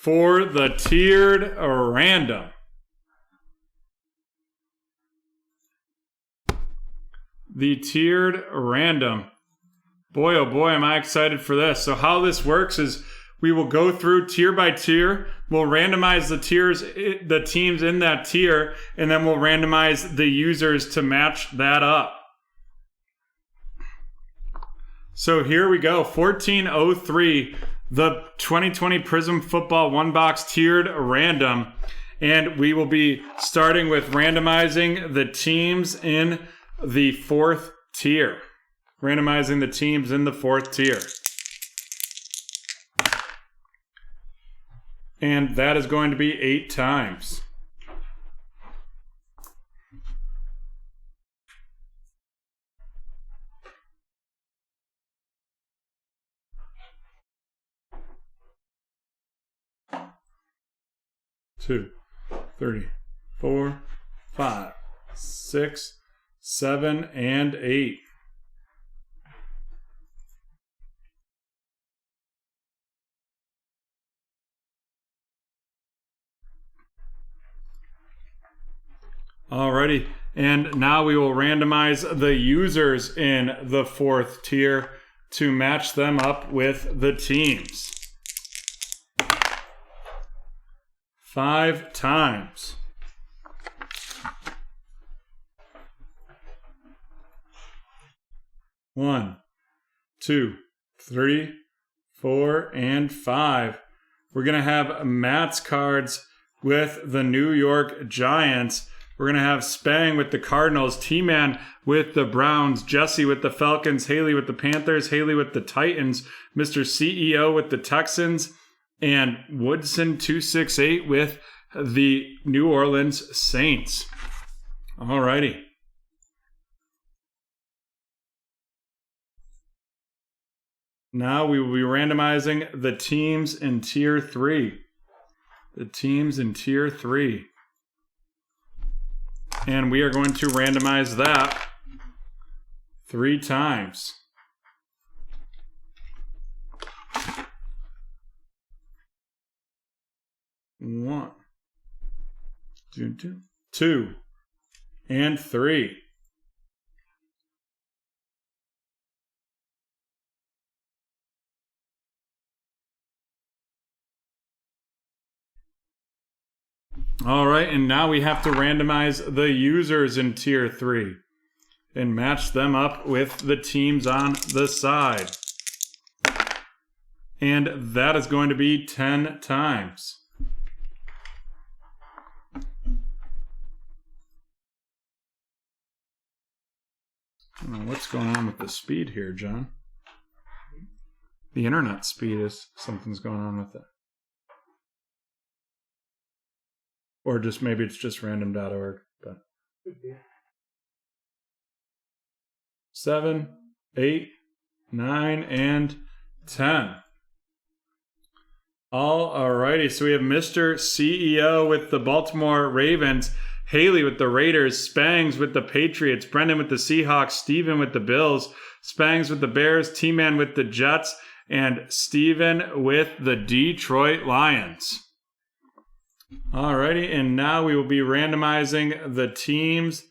for the tiered random. The tiered random. Boy, oh boy, am I excited for this. So how this works is we will go through tier by tier. We'll randomize the teams in that tier, and then we'll randomize the users to match that up. So here we go, 1403, the 2020 Prizm Football One Box Tiered Random. And we will be starting with randomizing the teams in the fourth tier. Randomizing the teams in the fourth tier. And that is going to be 8 times. Two, 3, 4, 5, 6, 7, and 8. Alrighty, and now we will randomize the users in the fourth tier to match them up with the teams. 5 times. 1, 2, 3, 4, and 5. We're going to have Matt's cards with the New York Giants. We're going to have Spang with the Cardinals, T-Man with the Browns, Jesse with the Falcons, Haley with the Panthers, Haley with the Titans, Mr. CEO with the Texans, and Woodson268 with the New Orleans Saints. Alrighty. Now we will be randomizing the teams in Tier 3. The teams in Tier 3. And we are going to randomize that 3 times. 1, 2, and 3. All right, and now we have to randomize the users in Tier 3 and match them up with the teams on the side. And that is going to be 10 times. I don't know what's going on with the speed here, John. The internet speed is something's going on with it. Or just maybe it's just random.org. But 7, 8, 9, and 10. Alrighty, so we have Mr. CEO with the Baltimore Ravens, Haley with the Raiders, Spangs with the Patriots, Brendan with the Seahawks, Steven with the Bills, Spangs with the Bears, T-Man with the Jets, and Steven with the Detroit Lions. Alrighty, and now we will be randomizing the teams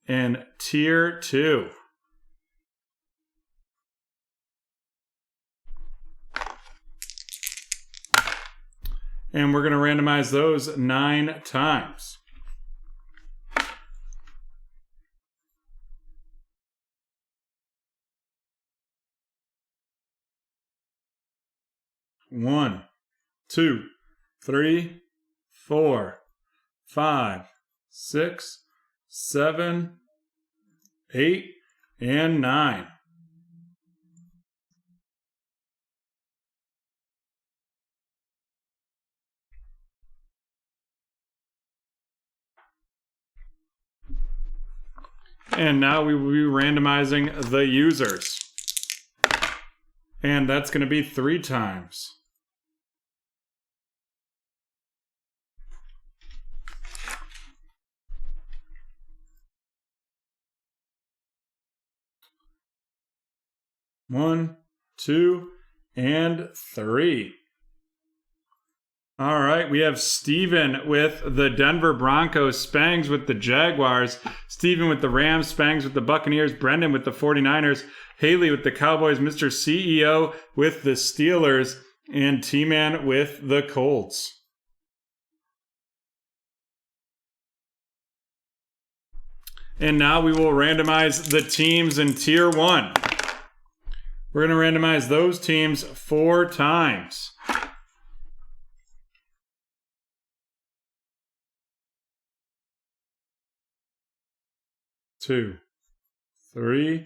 in Tier 2. And we're going to randomize those 9 times. 1, 2, 3, 4, 5, 6, 7, 8, and 9. And now we will be randomizing the users. And that's going to be 3 times. 1, 2, and 3. All right, we have Steven with the Denver Broncos, Spangs with the Jaguars, Steven with the Rams, Spangs with the Buccaneers, Brendan with the 49ers, Haley with the Cowboys, Mr. CEO with the Steelers, and T-Man with the Colts. And now we will randomize the teams in Tier 1. We're going to randomize those teams 4 times. 2, 3,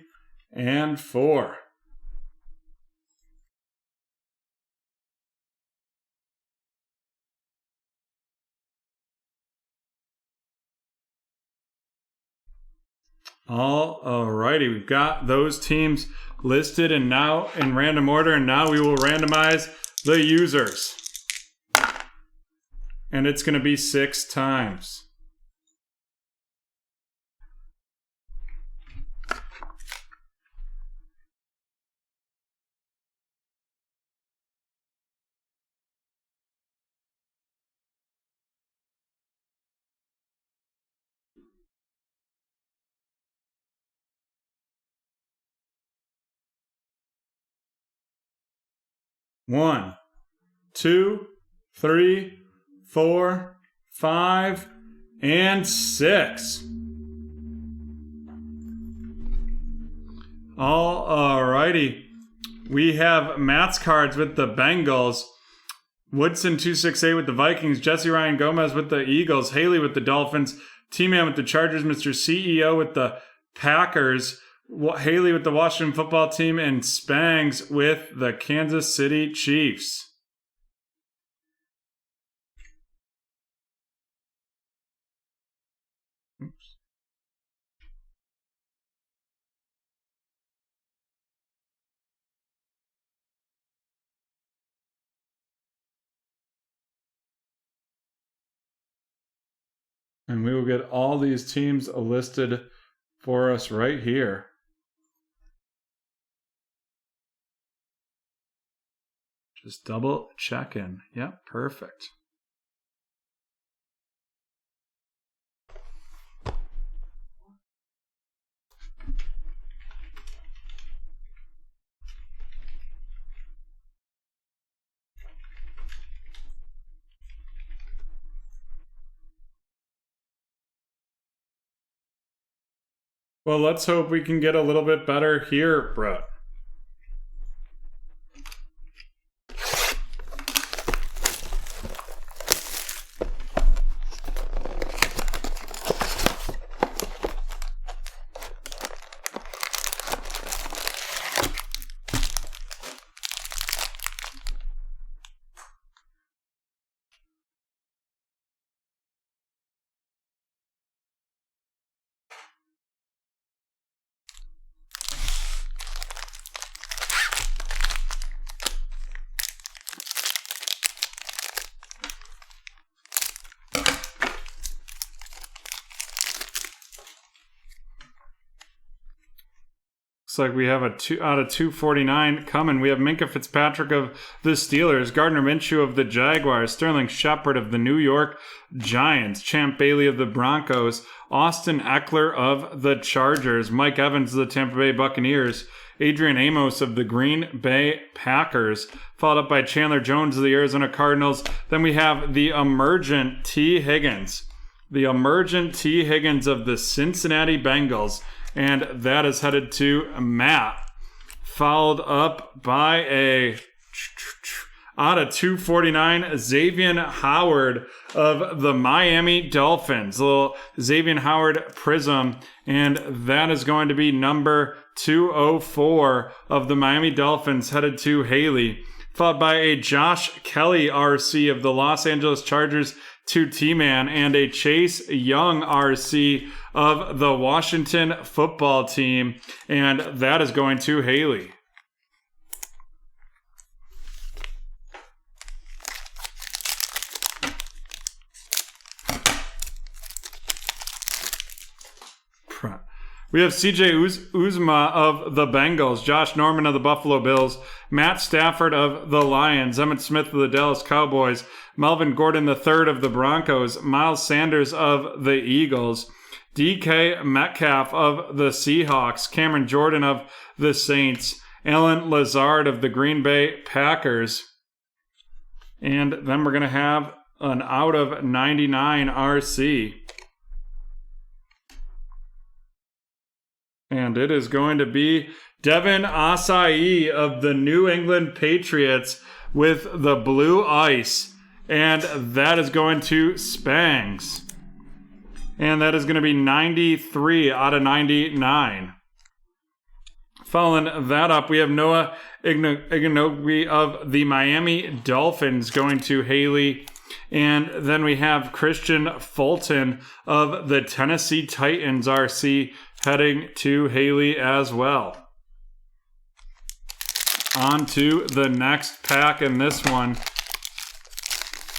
and 4. Alrighty, we've got those teams listed and now in random order, and now we will randomize the users. And it's going to be 6 times. One, 2, 3, 4, 5, and 6. Alrighty. We have Matt's cards with the Bengals, Woodson 268 with the Vikings, Jesse Ryan Gomez with the Eagles, Haley with the Dolphins, T-Man with the Chargers, Mr. CEO with the Packers, Haley with the Washington football team, and Spangs with the Kansas City Chiefs. Oops. And we will get all these teams listed for us right here. Just double checking. Yep, perfect. Well, let's hope we can get a little bit better here, Brett. Looks like we have a 2 out of 249 coming. We have Minkah Fitzpatrick of the Steelers, Gardner Minshew of the Jaguars, Sterling Shepard of the New York Giants, Champ Bailey of the Broncos, Austin Eckler of the Chargers, Mike Evans of the Tampa Bay Buccaneers, Adrian Amos of the Green Bay Packers, followed up by Chandler Jones of the Arizona Cardinals. Then we have the emergent T. Higgins. The emergent T. Higgins of the Cincinnati Bengals. And that is headed to Matt. Followed up by a out of 249, Xavier Howard of the Miami Dolphins. A little Xavier Howard Prizm. And that is going to be number 204 of the Miami Dolphins, headed to Haley. Followed by a Josh Kelly RC of the Los Angeles Chargers to T-Man, and a Chase Young RC of the Washington football team, and that is going to Haley. We have CJ Uzma of the Bengals, Josh Norman of the Buffalo Bills, Matt Stafford of the Lions, Emmitt Smith of the Dallas Cowboys, Melvin Gordon III of the Broncos, Miles Sanders of the Eagles, DK Metcalf of the Seahawks, Cameron Jordan of the Saints, Alan Lazard of the Green Bay Packers. And then we're going to have an out of 99 RC. And it is going to be Devin Asai of the New England Patriots with the blue ice. And that is going to Spangs. And that is going to be 93 out of 99. Following that up, we have Noah Ignougui of the Miami Dolphins going to Haley. And then we have Christian Fulton of the Tennessee Titans RC heading to Haley as well. On to the next pack, and this one,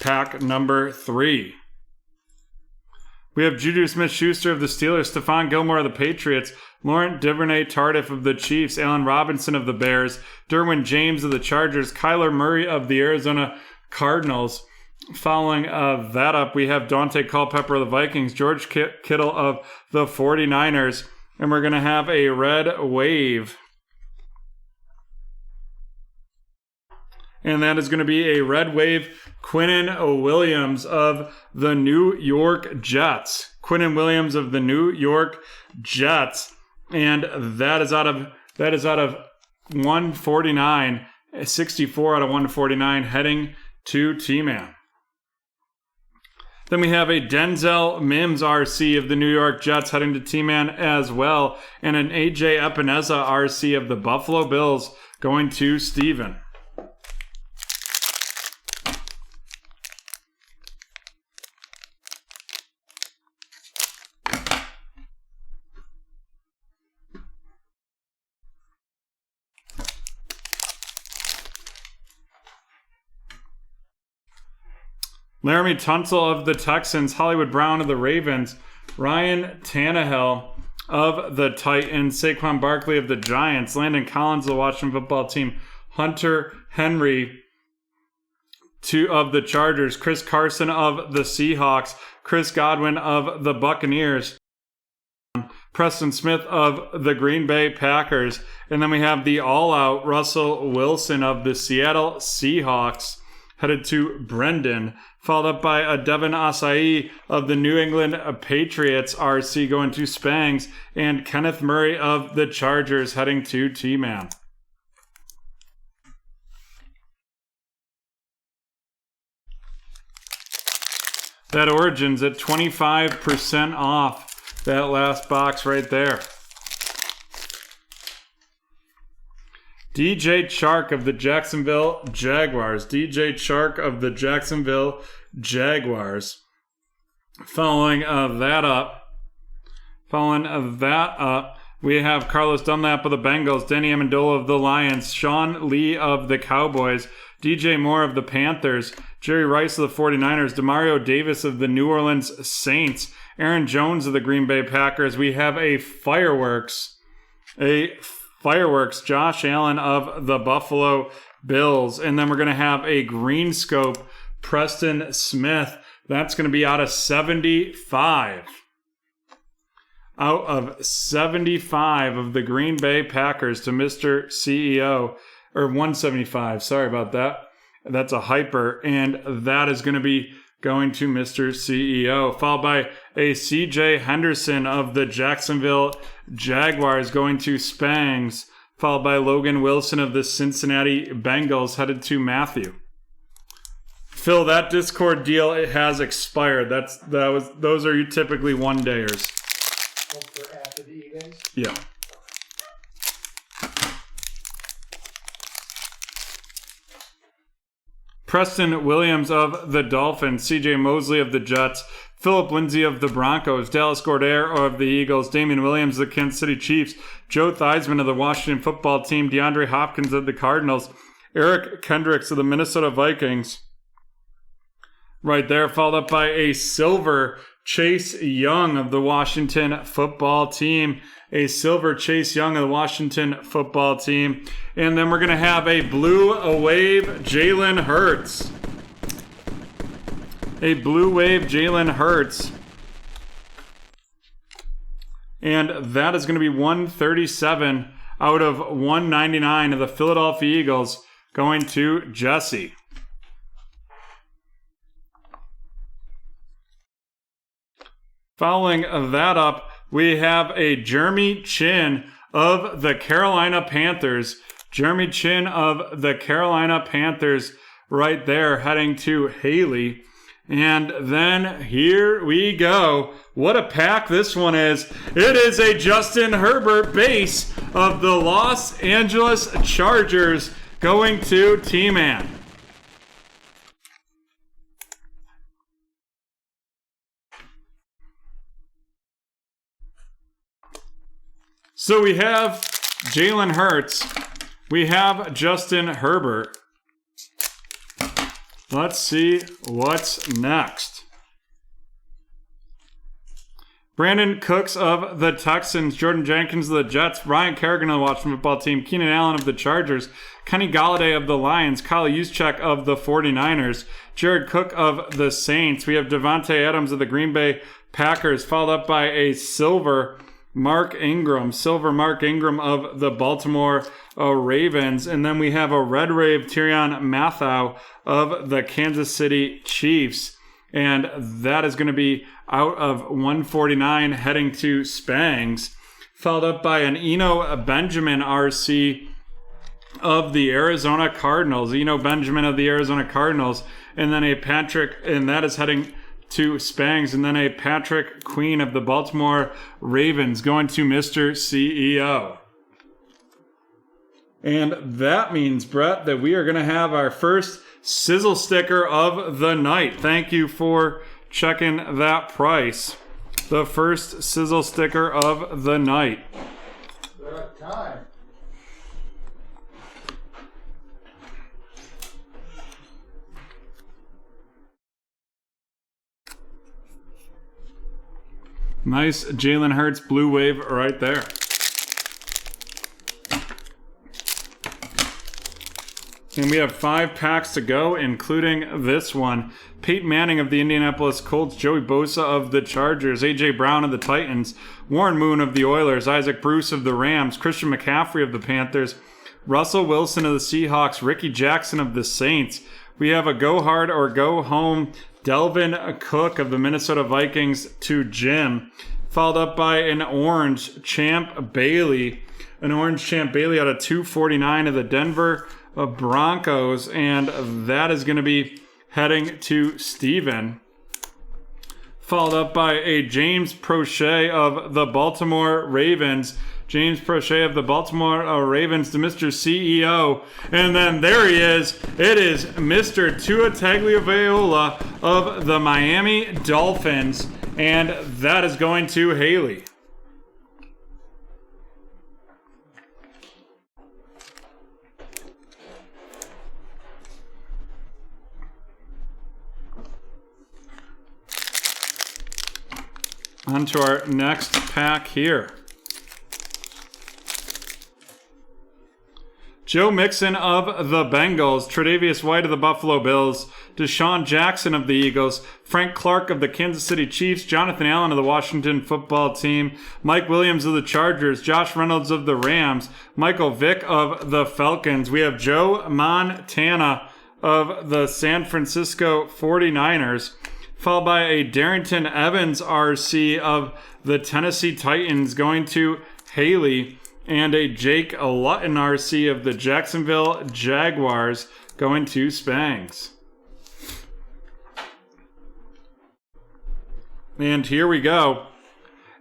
pack number 3. We have Juju Smith-Schuster of the Steelers, Stephon Gilmore of the Patriots, Laurent Duvernay-Tardif of the Chiefs, Allen Robinson of the Bears, Derwin James of the Chargers, Kyler Murray of the Arizona Cardinals. Following that up, we have Dante Culpepper of the Vikings, George Kittle of the 49ers, and we're going to have a red wave. And that is going to be a red wave, Quinnen Williams of the New York Jets. Quinnen Williams of the New York Jets. And that is out of 149, 64 out of 149, heading to T-Man. Then we have a Denzel Mims RC of the New York Jets heading to T-Man as well. And an AJ Epineza RC of the Buffalo Bills going to Steven. Laramie Tunsil of the Texans, Hollywood Brown of the Ravens, Ryan Tannehill of the Titans, Saquon Barkley of the Giants, Landon Collins of the Washington Football Team, Hunter Henry of the Chargers, Chris Carson of the Seahawks, Chris Godwin of the Buccaneers, Preston Smith of the Green Bay Packers, and then we have the all-out Russell Wilson of the Seattle Seahawks headed to Brendan, followed up by a Devin Asai of the New England Patriots RC going to Spangs, and Kenneth Murray of the Chargers heading to T-Man. That Origins at 25% off that last box right there. DJ Chark of the Jacksonville Jaguars. DJ Chark of the Jacksonville Jaguars. Following that up, we have Carlos Dunlap of the Bengals, Danny Amendola of the Lions, Sean Lee of the Cowboys, DJ Moore of the Panthers, Jerry Rice of the 49ers, Demario Davis of the New Orleans Saints, Aaron Jones of the Green Bay Packers. We have a fireworks, Josh Allen of the Buffalo Bills. And then we're going to have a green scope, Preston Smith. That's going to be out of 75. Out of 75 of the Green Bay Packers to Mr. CEO. Or 175, sorry about that. That's a hyper. And that is going to be going to Mr. CEO. Followed by a CJ Henderson of the Jacksonville Jaguars going to Spangs. Followed by Logan Wilson of the Cincinnati Bengals headed to Matthew. Phil, that Discord deal, it has expired. Those are typically one-dayers. For after the evenings? Yeah. Preston Williams of the Dolphins, CJ Mosley of the Jets, Philip Lindsay of the Broncos, Dallas Goedert of the Eagles, Damian Williams of the Kansas City Chiefs, Joe Theismann of the Washington Football Team, DeAndre Hopkins of the Cardinals, Eric Kendricks of the Minnesota Vikings. Right there, followed up by a silver Chase Young of the Washington football team. A silver Chase Young of the Washington football team. And then we're going to have a blue wave Jalen Hurts. A blue wave Jalen Hurts. And that is going to be 137 out of 199 of the Philadelphia Eagles going to Jesse. Following that up, we have a Jeremy Chin of the Carolina Panthers. Jeremy Chin of the Carolina Panthers right there heading to Haley. And then here we go. What a pack this one is. It is a Justin Herbert base of the Los Angeles Chargers going to T-Man. So we have Jalen Hurts. We have Justin Herbert. Let's see what's next. Brandon Cooks of the Texans, Jordan Jenkins of the Jets, Ryan Kerrigan of the Washington football team, Keenan Allen of the Chargers, Kenny Golladay of the Lions, Kyle Juszczyk of the 49ers, Jared Cook of the Saints. We have Devontae Adams of the Green Bay Packers, followed up by a silver Mark Ingram of the Baltimore Ravens. And then we have a red wave Tyrann Mathieu of the Kansas City Chiefs. And that is going to be out of 149 heading to Spangs. Followed up by an Eno Benjamin RC of the Arizona Cardinals. Eno Benjamin of the Arizona Cardinals. And then a Patrick, and that is heading to Spangs, and then a Patrick Queen of the Baltimore Ravens going to Mr. CEO. And that means, Brett, that we are going to have our first sizzle sticker of the night. Thank you for checking that price. The first sizzle sticker of the night. Good time. Nice Jalen Hurts blue wave right there. And we have 5 packs to go, including this one. Peyton Manning of the Indianapolis Colts, Joey Bosa of the Chargers, A.J. Brown of the Titans, Warren Moon of the Oilers, Isaac Bruce of the Rams, Christian McCaffrey of the Panthers, Russell Wilson of the Seahawks, Ricky Jackson of the Saints. We have a go hard or go home Delvin Cook of the Minnesota Vikings to Jim, followed up by an orange Champ Bailey. An orange Champ Bailey out of 249 of the Denver Broncos, and that is going to be heading to Steven. Followed up by a James Prochet of the Baltimore Ravens. James Prochet of the Baltimore Ravens to Mr. CEO. And then there he is. It is Mr. Tua Tagovailoa of the Miami Dolphins. And that is going to Haley. On to our next pack here. Joe Mixon of the Bengals, Tre'Davious White of the Buffalo Bills, Deshaun Jackson of the Eagles, Frank Clark of the Kansas City Chiefs, Jonathan Allen of the Washington football team, Mike Williams of the Chargers, Josh Reynolds of the Rams, Michael Vick of the Falcons. We have Joe Montana of the San Francisco 49ers, followed by a Darrington Evans RC of the Tennessee Titans going to Haley, and a Jake Luton RC of the Jacksonville Jaguars going to Spangs. And here we go.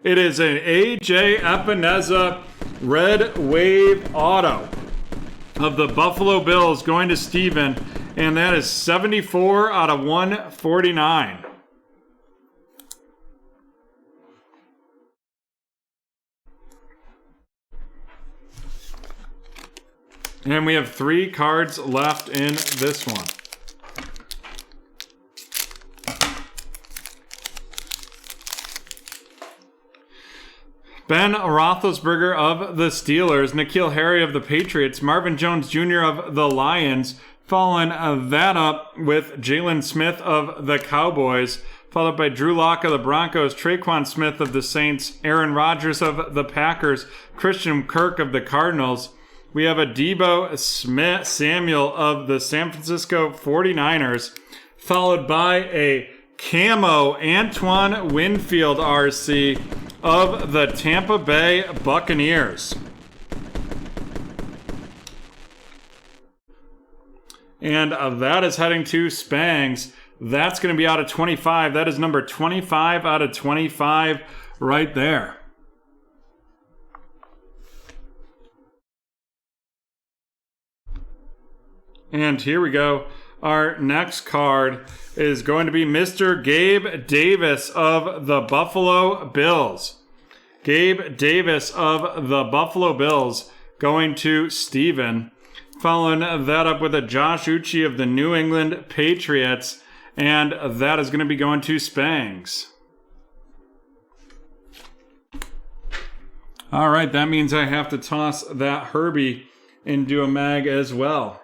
It is an AJ Epineza Red Wave Auto of the Buffalo Bills going to Steven, and that is 74 out of 149. And we have 3 cards left in this one. Ben Roethlisberger of the Steelers, N'Keal Harry of the Patriots, Marvin Jones Jr. of the Lions, following that up with Jalen Smith of the Cowboys, followed by Drew Lock of the Broncos, Traquan Smith of the Saints, Aaron Rodgers of the Packers, Christian Kirk of the Cardinals. We have a Deebo Samuel of the San Francisco 49ers, followed by a camo Antoine Winfield RC of the Tampa Bay Buccaneers. And that is heading to Spangs. That's going to be out of 25. That is number 25 out of 25 right there. And here we go. Our next card is going to be Mr. Gabe Davis of the Buffalo Bills. Gabe Davis of the Buffalo Bills going to Steven. Following that up with a Josh Uche of the New England Patriots. And that is going to be going to Spangs. All right, that means I have to toss that Herbie into a mag as well.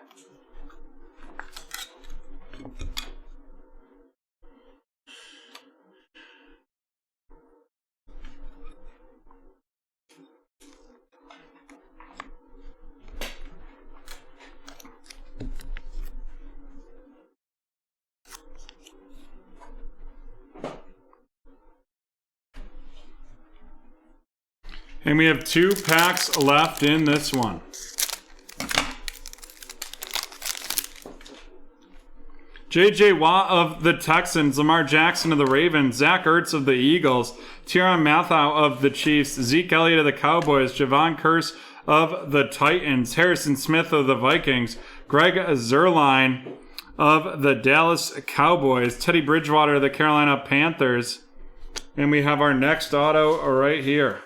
And we have 2 packs left in this one. J.J. Watt of the Texans, Lamar Jackson of the Ravens, Zach Ertz of the Eagles, Tyrann Mathieu of the Chiefs, Zeke Elliott of the Cowboys, Javon Curse of the Titans, Harrison Smith of the Vikings, Greg Zuerlein of the Dallas Cowboys, Teddy Bridgewater of the Carolina Panthers. And we have our next auto right here.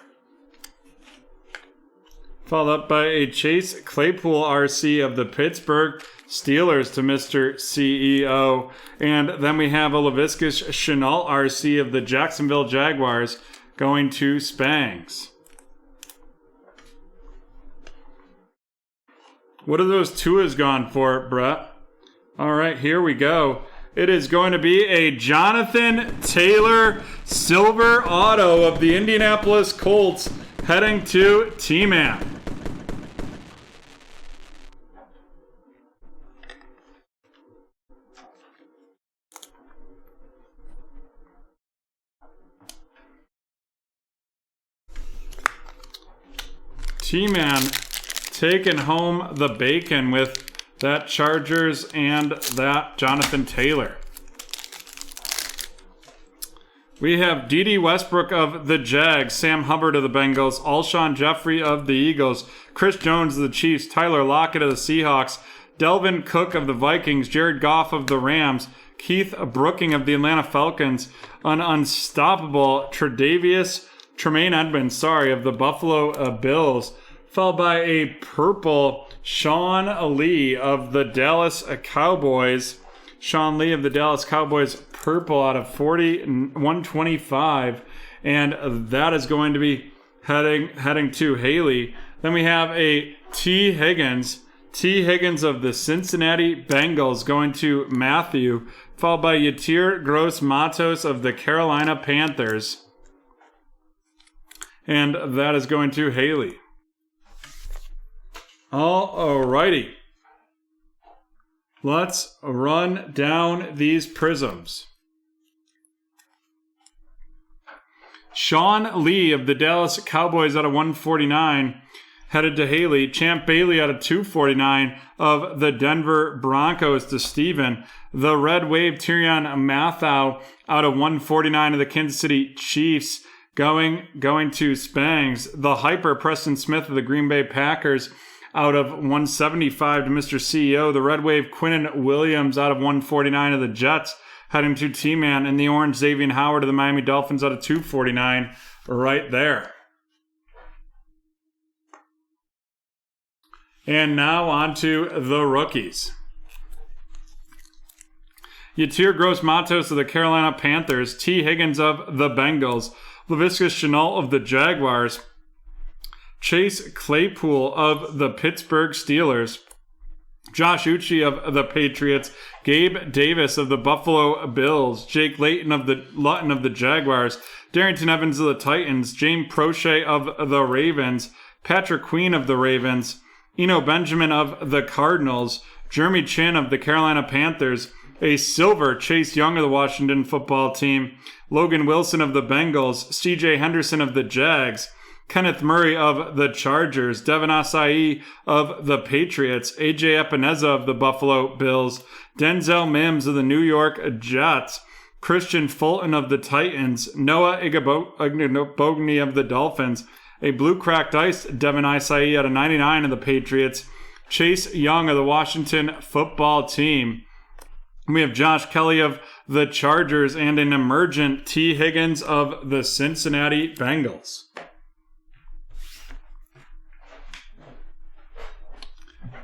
Followed up by a Chase Claypool RC of the Pittsburgh Steelers to Mr. CEO. And then we have a Laviska Shenault RC of the Jacksonville Jaguars going to Spangs. What are those Tuas gone for, Brett? All right, here we go. It is going to be a Jonathan Taylor silver auto of the Indianapolis Colts heading to T-Man. T-Man taking home the bacon with that Chargers and that Jonathan Taylor. We have D.D. Westbrook of the Jags, Sam Hubbard of the Bengals, Alshon Jeffrey of the Eagles, Chris Jones of the Chiefs, Tyler Lockett of the Seahawks, Delvin Cook of the Vikings, Jared Goff of the Rams, Keith Brooking of the Atlanta Falcons, an unstoppable Tremaine Edmonds, of the Buffalo Bills, followed by a purple Sean Lee of the Dallas Cowboys. Sean Lee of the Dallas Cowboys, purple out of 125, and that is going to be heading to Haley. Then we have a T. Higgins of the Cincinnati Bengals going to Matthew, followed by Yetur Gross-Matos of the Carolina Panthers. And that is going to Haley. Alrighty. Let's run down these Prizms. Sean Lee of the Dallas Cowboys out of 149 headed to Haley. Champ Bailey out of 249 of the Denver Broncos to Steven. The Red Wave Tyrann Mathieu out of 149 of the Kansas City Chiefs going to Spangs. The Hyper Preston Smith of the Green Bay Packers out of 175 to Mr. CEO. The Red Wave Quinnen Williams out of 149 of the Jets heading to T-Man. And the Orange Xavier Howard of the Miami Dolphins out of 249 right there. And now on to the rookies. Yetur Gross-Matos of the Carolina Panthers, T. Higgins of the Bengals, Laviska Shenault of the Jaguars, Chase Claypool of the Pittsburgh Steelers, Josh Uche of the Patriots, Gabe Davis of the Buffalo Bills, Jake Lutton of the Jaguars, Darrington Evans of the Titans, James Prochet of the Ravens, Patrick Queen of the Ravens, Eno Benjamin of the Cardinals, Jeremy Chin of the Carolina Panthers, a silver Chase Young of the Washington football team, Logan Wilson of the Bengals, CJ Henderson of the Jags, Kenneth Murray of the Chargers, Devin Asai of the Patriots, AJ Epineza of the Buffalo Bills, Denzel Mims of the New York Jets, Christian Fulton of the Titans, Noah Igbogne of the Dolphins, a blue cracked ice Devin Asai out of 99 of the Patriots, Chase Young of the Washington football team. We have Josh Kelly of the Chargers and an emergent T. Higgins of the Cincinnati Bengals.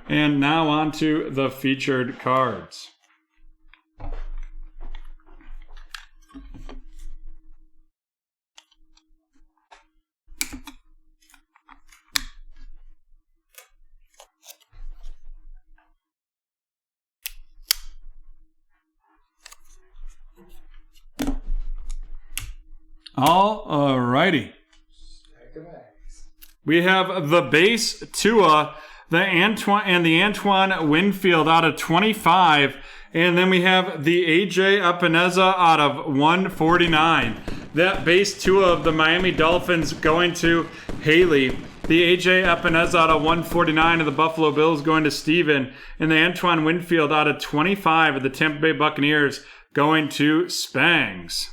And now on to the featured cards. Alrighty. We have the base Tua, the Antoine Winfield out of 25, and then we have the AJ Epineza out of 149. That base Tua of the Miami Dolphins going to Haley. The AJ Epineza out of 149 of the Buffalo Bills going to Steven, and the Antoine Winfield out of 25 of the Tampa Bay Buccaneers going to Spangs.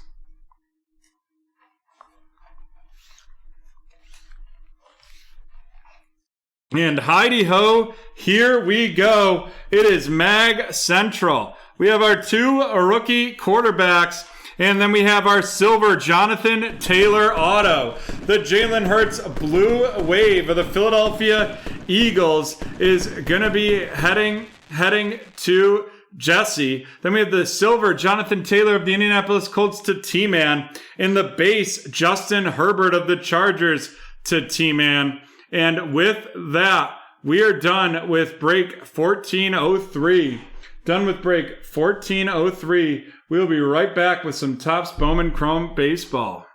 And Heidi Ho, here we go. It is Mag Central. We have our two rookie quarterbacks, and then we have our silver Jonathan Taylor auto. The Jalen Hurts blue wave of the Philadelphia Eagles is going to be heading to Jesse. Then we have the silver Jonathan Taylor of the Indianapolis Colts to T-Man. In the base, Justin Herbert of the Chargers to T-Man. And with that, we are done with break 1403. Done with break 1403. We'll be right back with some Topps Bowman Chrome Baseball.